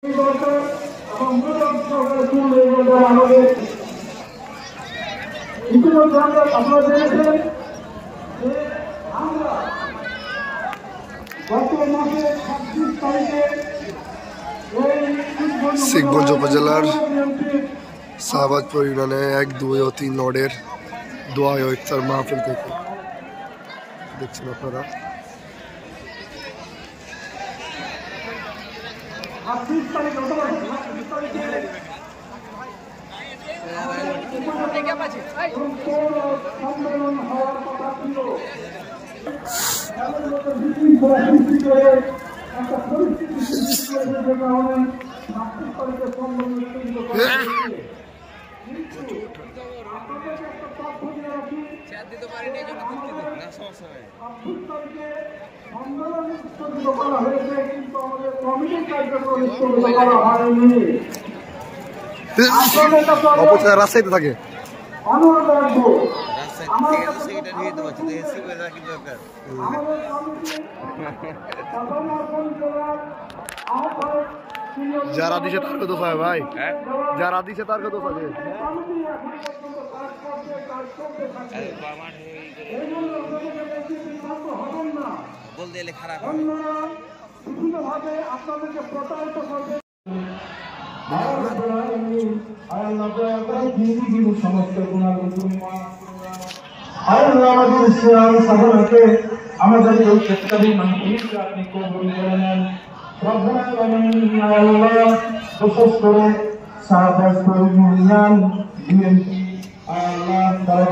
ইতিমধ্যে আপনারা জেনেছেন যে আমরা গত মাসের 26 তারিখে শিখগঞ্জ উপজেলার শাহবাজপুর ইউনিয়নে 1, 2 ও 3 ওয়ার্ডের দোয়া ও ইফতার মাহফিল থেকে দেখছেন আপনারা। রাজশাহীতে থাকে যারা দিছে তার কত হয় ভাই, যারা দিছে তার কত থাকে। আমাদের আপনি কবুল করে নেন। বিশেষ করে শাহবাজপুর ইউনিয়ন বিএনপি আল্লাহ তারা